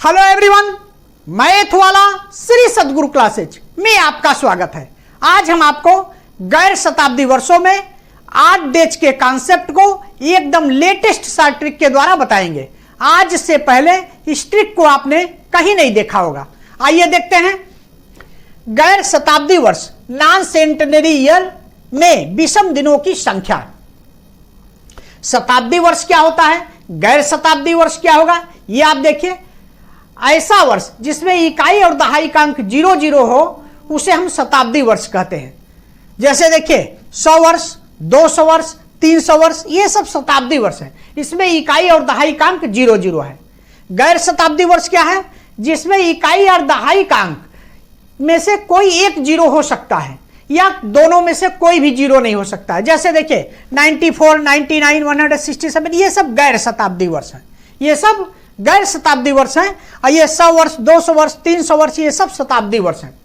Hello everyone, मैं एथवाला श्री सद्गुरु classes में आपका स्वागत है। आज हम आपको गैर शताब्दी वर्षों में 8 डेज के कॉन्सेप्ट को एकदम लेटेस्ट सा ट्रिक के द्वारा बताएंगे। आज से पहले इस ट्रिक को आपने कहीं नहीं देखा होगा। आइए देखते हैं। गैर शताब्दी वर्ष नॉन सेंटेनरी ईयर में विषम दिनों की संख्या। शताब्दी वर्ष क्या होता है, गैर शताब्दी वर्ष क्या होगा, ये आप देखिए। ऐसा वर्ष जिसमें इकाई और दहाई का अंक 00 हो उसे हम शताब्दी वर्ष कहते हैं। जैसे देखिए 100 वर्ष, 200 वर्ष, 300 वर्ष, ये सब शताब्दी वर्ष है। इसमें इकाई और दहाई का अंक 00 है। गैर शताब्दी वर्ष क्या है, जिसमें इकाई और दहाई का अंक में से कोई एक 0 हो सकता है या दोनों में से कोई भी 0 नहीं हो सकता है। जैसे देखिए 94, 99, 167, ये सब गैर शताब्दी वर्ष है। ये सब गैर शताब्दी वर्ष हैं। और ये 100 वर्ष, 200 वर्ष, 300 वर्ष, ये सब शताब्दी वर्ष हैं।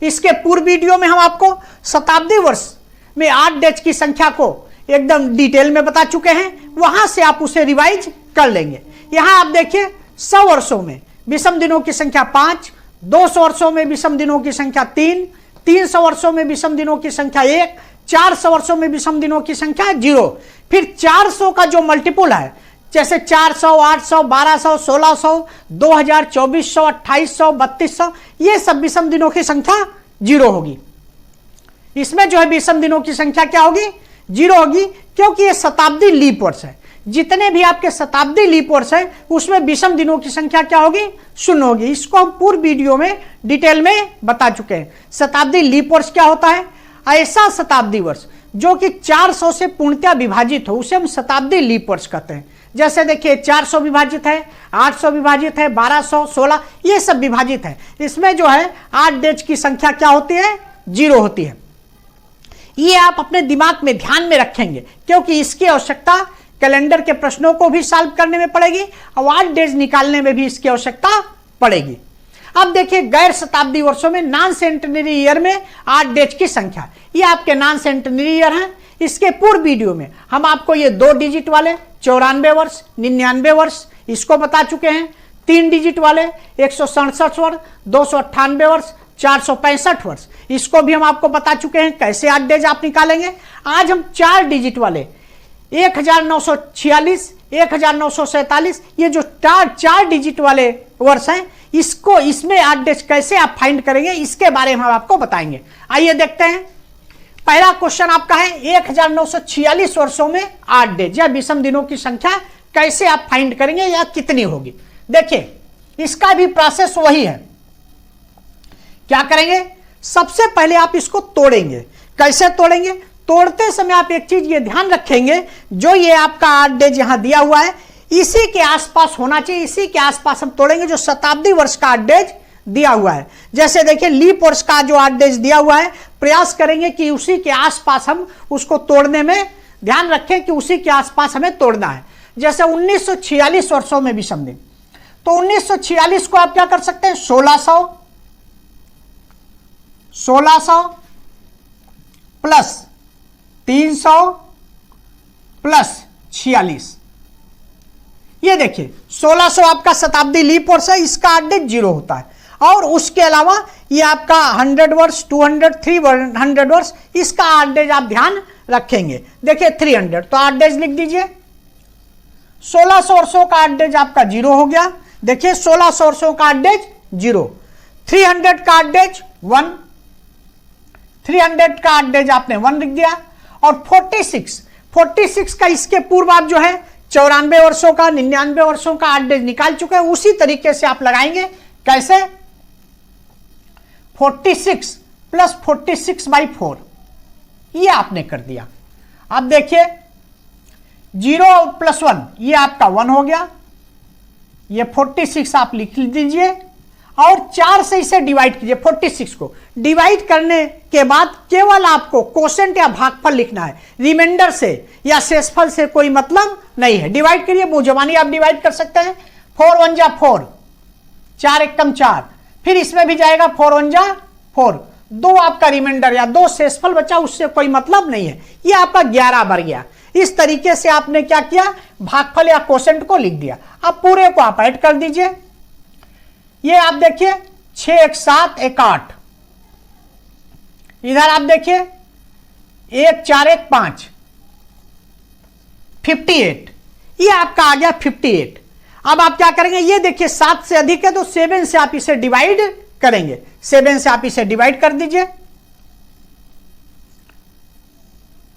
इसके पूर्व वीडियो में हम आपको शताब्दी वर्ष में 8 डेज की संख्या को एकदम डिटेल में बता चुके हैं। वहां से आप उसे रिवाइज कर लेंगे। यहां आप देखिए 100 वर्षों में विषम दिनों की संख्या 5, 200 वर्षों में विषम दिनों की संख्या 3, 300 वर्षों में विषम दिनों की संख्या 1, 400 वर्षों में विषम दिनों की संख्या 0। फिर 400 का जो मल्टीपल है, जैसे 400, 800, 1200, 1600, 2000, 2400, 2800, 3200, ये सब विषम दिनों की संख्या 0 होगी। इसमें जो है विषम दिनों की संख्या क्या होगी, 0 होगी, क्योंकि ये शताब्दी लीप वर्ष है। जितने भी आपके शताब्दी लीप वर्ष है उसमें विषम दिनों की संख्या क्या होगी, 0 होगी। इसको हम पूर्व वीडियो में डिटेल में बता चुके हैं। शताब्दी लीप वर्ष क्या होता है, ऐसा शताब्दी वर्ष जो कि 400 से पूर्णतः विभाजित हो उसे हम शताब्दी लीप वर्ष कहते हैं। जैसे देखिए 400 विभाजित है, 800 विभाजित है, 1200, 16, ये सब विभाजित है। इसमें जो है 8 डेज की संख्या क्या होती है, 0 होती है। ये आप अपने दिमाग में ध्यान में रखेंगे, क्योंकि इसकी आवश्यकता कैलेंडर के प्रश्नों को भी सॉल्व करने में पड़ेगी और 8 डेज निकालने में भी इसकी आवश्यकता पड़ेगी। अब देखिए गैर शताब्दी वर्षों में नॉन सेंटेनरी ईयर में 8 डेज की संख्या, ये आपके नॉन सेंटेनरी ईयर हैं। इसके पूर्व वीडियो में हम आपको ये 2 डिजिट वाले 94 वर्ष, 99 वर्ष इसको बता चुके हैं। 3 डिजिट वाले 167 वर्ष, 298 वर्ष, 465 वर्ष इसको भी हम आपको बता चुके हैं कैसे 8 डेज आप निकालेंगे। आज हम 4 डिजिट वाले 1946, 1947, ये जो 4 डिजिट वाले वर्ष हैं, इसको इसमें 8 डेज कैसे आप फाइंड करेंगे इसके बारे में हम आपको बताएंगे। आइए देखते हैं। पहला क्वेश्चन आपका है 1946 वर्षों में 8 डेज या विषम दिनों की संख्या कैसे आप फाइंड करेंगे या कितनी होगी। देखिए इसका भी प्रोसेस वही है। क्या करेंगे, सबसे पहले आप इसको तोड़ेंगे। कैसे तोड़ेंगे, तोड़ते समय आप एक चीज ये ध्यान रखेंगे, जो ये आपका 8 डेज यहां दिया हुआ है इसी के आसपास होना चाहिए। इसी के आसपास हम तोड़ेंगे जो शताब्दी वर्ष का 8 डेज दिया हुआ है। जैसे देखिए लीप वर्ष का जो 8 डेज दिया हुआ है, प्रयास करेंगे कि उसी के आसपास हम उसको तोड़ने में ध्यान रखें कि उसी के आसपास हमें तोड़ना है। जैसे 1946 वर्षों में विषम दिन, तो 1946 को आप क्या कर सकते हैं, 1600 प्लस 300 प्लस 46, ये देखिए 1600 आपका शताब्दी लीप वर्ष है, इसका 8 डेज 0 होता है। और उसके अलावा ये आपका 100 वर्ष, 200, 300 वर्ष, इसका 8 डेज आप ध्यान रखेंगे। देखिए 300, तो 8 डेज लिख दीजिए। 1600 वर्षों का 8 डेज आपका 0 हो गया। देखिए 1600 वर्षों का 8 डेज 0, 300 का 8 डेज 1, 300 का 8 डेज आपने 1 लिख दिया। और 46 का इसके पूर्व आप जो है 94 वर्षों का, 99 वर्षों का 8 डेज निकाल चुके हैं। उसी तरीके से आप लगाएंगे। कैसे, 46 प्लस 46/4 ये आपने कर दिया। अब देखिए 0 प्लस 1 ये आपका 1 हो गया। ये 46 आप लिख दीजिए और 4 से इसे डिवाइड कीजिए। 46 को डिवाइड करने के बाद केवल आपको कोशेंट या भागफल लिखना है, रिमाइंडर से या शेषफल से कोई मतलब नहीं है। डिवाइड करिए, मुंहजबानी आप डिवाइड कर सकते हैं। 4 1 जा 4, 4 एकम 4, फिर इसमें भी जाएगा 4 1 जा 4, 2 आपका रिमाइंडर या 2 शेषफल बचा, उससे कोई मतलब नहीं है। ये आपका 11 बढ़ गया। इस तरीके से आपने क्या किया, भागफल या कोशेंट को लिख दिया। अब पूरे को आप ऐड कर दीजिए। ये आप देखिए 6 1 7 1 8, इधर आप देखिए 1 4 1 5, 58, ये आपका आ गया 58। अब आप क्या करेंगे, ये देखिए 7 से अधिक है तो 7 से आप इसे डिवाइड करेंगे, 7 से आप इसे डिवाइड कर दीजिए,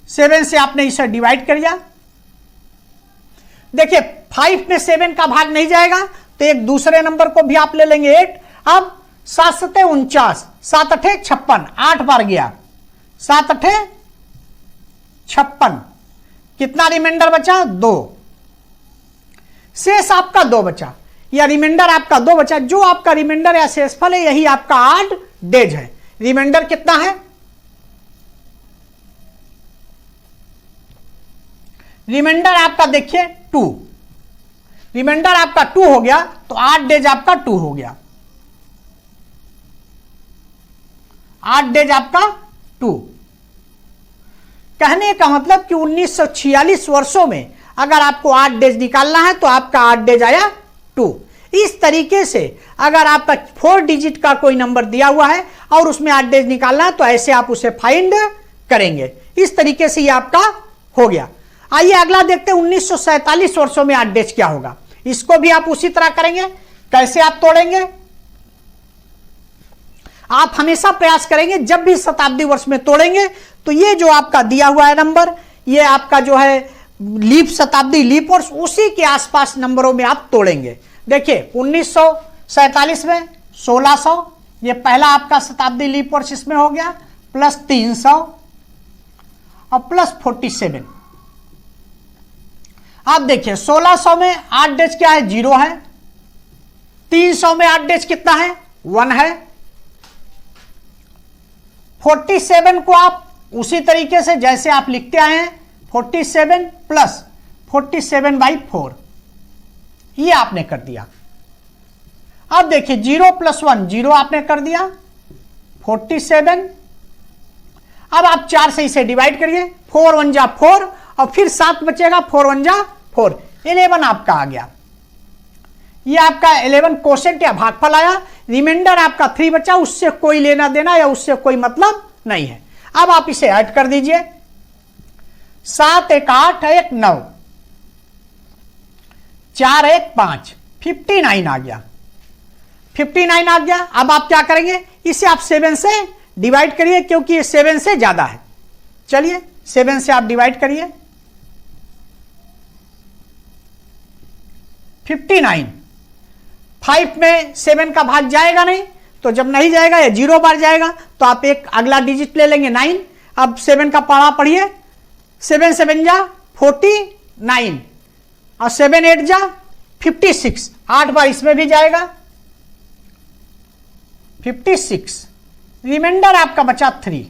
7 से आपने इसे डिवाइड कर दिया। देखिए 5 में 7 का भाग नहीं जाएगा तो एक दूसरे नंबर को भी आप ले लेंगे 8। अब 7 7 49, 7 8 56, 8 बार गया, 7 8 56, कितना रिमाइंडर बचा 2, शेष आपका 2 बचा, या रिमाइंडर आपका 2 बचा। जो आपका रिमाइंडर या शेषफल है यही आपका आड डेज है। रिमाइंडर कितना है, रिमाइंडर आपका देखिए 2, रिमाइंडर आपका 2 हो गया तो आड डेज आपका 2 हो गया, आड डेज आपका 2। कहने का मतलब कि 1946 वर्षों में अगर आपको 8 डेज निकालना है तो आपका 8 डेज आया 2। इस तरीके से अगर आपका 4 डिजिट का कोई नंबर दिया हुआ है और उसमें 8 डेज निकालना है तो ऐसे आप उसे फाइंड करेंगे। इस तरीके से ये आपका हो गया। आइए अगला देखते हैं 1947 वर्षों में 8 डेज क्या होगा। इसको भी आप उसी तरह करेंगे। कैसे आप तोड़ेंगे, आप हमेशा प्रयास करेंगे जब भी शताब्दी वर्ष में तोड़ेंगे तो ये जो आपका दिया हुआ है नंबर, ये आपका जो है लीप शताब्दी लीप वर्ष, उसी के आसपास नंबरों में आप तोड़ेंगे। देखिए 1947 में 1600, ये पहला आपका शताब्दी लीप वर्ष इसमें हो गया, प्लस 300 और प्लस 47। आप देखिए 1600 में 8 डेज क्या है, 0 है। 300 में 8 डेज कितना है, 1 है। 47 को आप उसी तरीके से जैसे आप लिखते आए हैं, 47 प्लस 47/4, ये आपने कर दिया। अब देखिए 0 + 1 0 आपने कर दिया, 47। अब आप 4 से इसे डिवाइड करिए, 4 1 जा 4 और फिर 7 बचेगा, 4 1 जा 4, 11 आपका आ गया। ये आपका 11 कोशेंट या भागफल आया। रिमाइंडर आपका 3 बचा, उससे कोई लेना देना या उससे कोई मतलब नहीं है। अब आप इसे ऐड कर दीजिए, 7 1 8 1 9, 4 1 5, 59 आ गया, 59 आ गया। अब आप क्या करेंगे, इसे आप 7 से डिवाइड करिए क्योंकि ये 7 से ज्यादा है। चलिए 7 से आप डिवाइड करिए, 59। 5 में 7 का भाग जाएगा नहीं, तो जब नहीं जाएगा या 0 बार जाएगा तो आप एक अगला डिजिट ले लेंगे 9। अब 7 का पारा पढ़िए, 7 7 जा 49 और 7 8 जा 56, 8 बार इसमें भी जाएगा, 56। रिमाइंडर आपका बचा 3,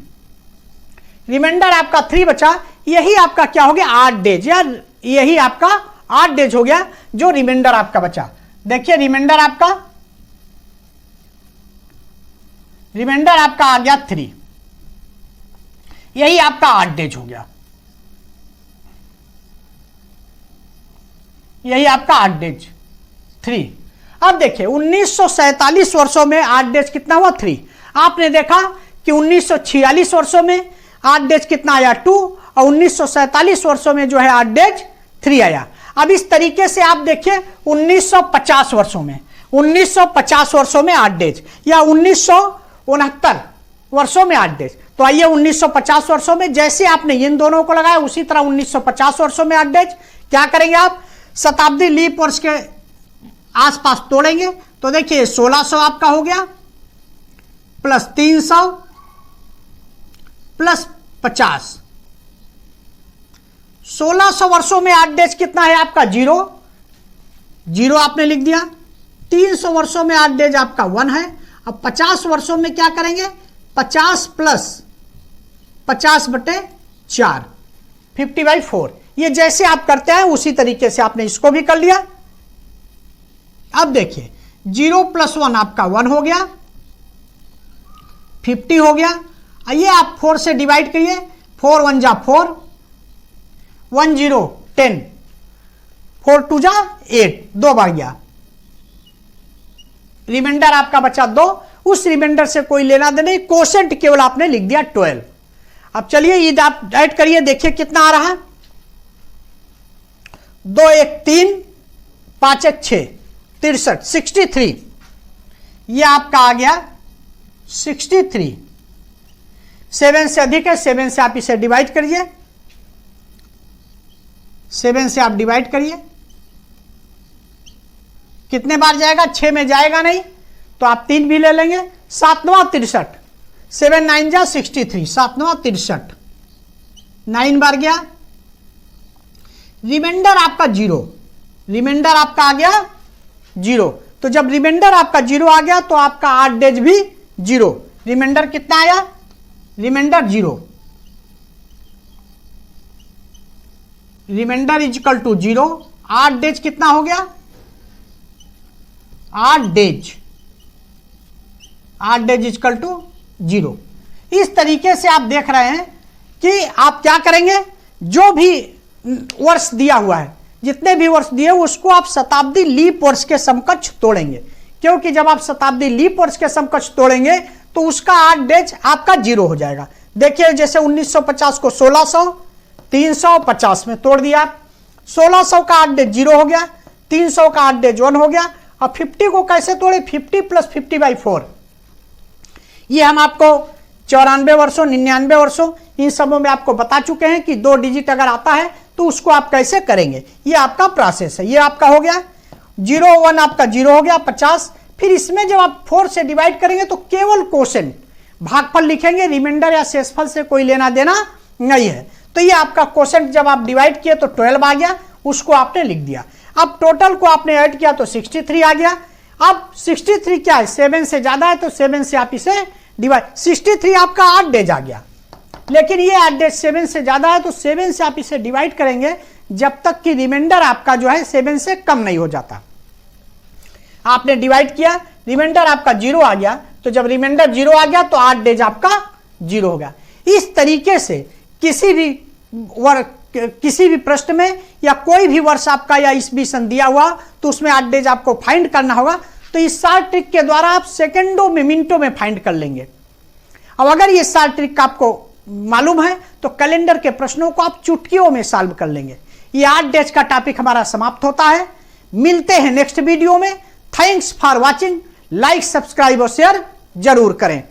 रिमाइंडर आपका 3 बचा। यही आपका क्या हो गया, 8 डेज, या यही आपका 8 डेज हो गया जो रिमाइंडर आपका बचा। देखिए रिमाइंडर आपका आ गया 3, यही आपका 8 डेज हो गया, यही आपका 8 डेज 3। अब देखिए 1947 वर्षों में 8 डेज कितना हुआ, 3। आपने देखा कि 1946 वर्षों में 8 डेज कितना आया, 2, और 1947 वर्षों में जो है 8 डेज 3 आया। अब इस तरीके से आप देखिए 1950 वर्षों में, 1950 वर्षों में 8 डेज, या 1969 वर्षों में 8 डेज। तो आइए 1950 वर्षों में जैसे आपने इन दोनों को लगाया उसी तरह 1950 वर्षों में 8 डेज क्या करेंगे, आप शताब्दी लीप वर्ष के आसपास तोड़ेंगे। तो देखिए 1600 आपका हो गया, प्लस 300 प्लस 50। 1600 वर्षों में 8 डेज कितना है आपका, 0, 0 आपने लिख दिया। 300 वर्षों में 8 डेज आपका 1 है। अब 50 वर्षों में क्या करेंगे, 50 प्लस 50/4, 50/4। ये जैसे आप करते हैं उसी तरीके से आपने इसको भी कर लिया। अब देखिए 0 + 1 आपका 1 हो गया, 50 हो गया। आइए आप 4 से डिवाइड करिए, 4 1 जा 4, 1 0 10, 4 2 जा 8, 2 बार गया, रिमाइंडर आपका बचा 2, उस रिमाइंडर से कोई लेना देना नहीं, कोसेंट केवल आपने लिख दिया 12। अब चलिए ये आप ऐड करिए, देखिए कितना आ रहा है। 2 1 3 5 1 6 63, 63 ये आपका आ गया 63। 7 से अधिक है, 7 से आप इसे डिवाइड करिए, 7 से आप डिवाइड करिए, कितने बार जाएगा? 6 में जाएगा नहीं, तो आप 3 भी ले लेंगे। 7 9 63, 7 9 जा 63, 7 9 63, 9 बार गया। रिमाइंडर आपका 0, रिमाइंडर आपका आ गया 0। तो जब रिमाइंडर आपका 0 आ गया तो आपका 8 डेज भी 0। रिमाइंडर कितना आया? Remainder 0, remainder is equal to 0। 8 days कितना हो गया? 8 days, 8 days is equal to 0। इस तरीके से आप देख रहे हैं कि आप क्या करेंगे, जो भी वर्ष दिया हुआ है, जितने भी वर्ष दिए उसको आप शताब्दी लीप वर्ष के समकक्ष तोड़ेंगे, क्योंकि जब आप शताब्दी लीप वर्ष के समकक्ष तोड़ेंगे तो उसका 8 डेज आपका 0 हो जाएगा। देखिए जैसे 1950 को 1600 350 में तोड़ दिया, 1600 का 8 डेज 0 हो गया, 300 का 8 डेज 1 हो गया। अब 50 को कैसे तोड़े? 50 + 50/4। ये हम आपको 94 वर्षों 99 वर्षों इन सबों में आपको बता चुके हैं कि 2 डिजिट अगर आता है तो उसको आप कैसे करेंगे। ये आपका प्रोसेस है। ये आपका हो गया 0 1 आपका 0 हो गया 50। फिर इसमें जब आप 4 से डिवाइड करेंगे तो केवल कोसेंट भागफल लिखेंगे, रिमाइंडर या शेषफल से कोई लेना देना नहीं है। तो ये आपका कोसेंट जब आप डिवाइड किए तो 12 आ गया, उसको आपने लिख दिया। अब टोटल को आपने ऐड किया तो 63 आ गया। अब 63 क्या है? 7 से ज्यादा है तो 7 से आप इसे डिवाइड, 63 आपका 8 डेज आ गया, लेकिन ये 8 डेज 7 से ज्यादा है तो 7 से आप इसे डिवाइड करेंगे जब तक कि रिमाइंडर आपका जो है 7 से कम नहीं हो जाता। आपने डिवाइड किया, रिमाइंडर आपका 0 आ गया, तो जब रिमाइंडर 0 आ गया तो 8 डेज आपका 0 हो गया। इस तरीके से किसी भी प्रश्न में या कोई भी वर्ष आपका या ईस्वी सन दिया हुआ तो उसमें 8 डेज आपको फाइंड करना होगा। तो इस सार ट्रिक के द्वारा आप सेकंडों में मिनटों में फाइंड कर लेंगे। अब अगर ये सार ट्रिक आपको मालूम है तो कैलेंडर के प्रश्नों को आप चुटकियों में सॉल्व कर लेंगे। ये 8 डेज का टॉपिक हमारा समाप्त होता है। मिलते हैं नेक्स्ट वीडियो में। Thanks for watching. Like subscribe और शेयर जरूर करें।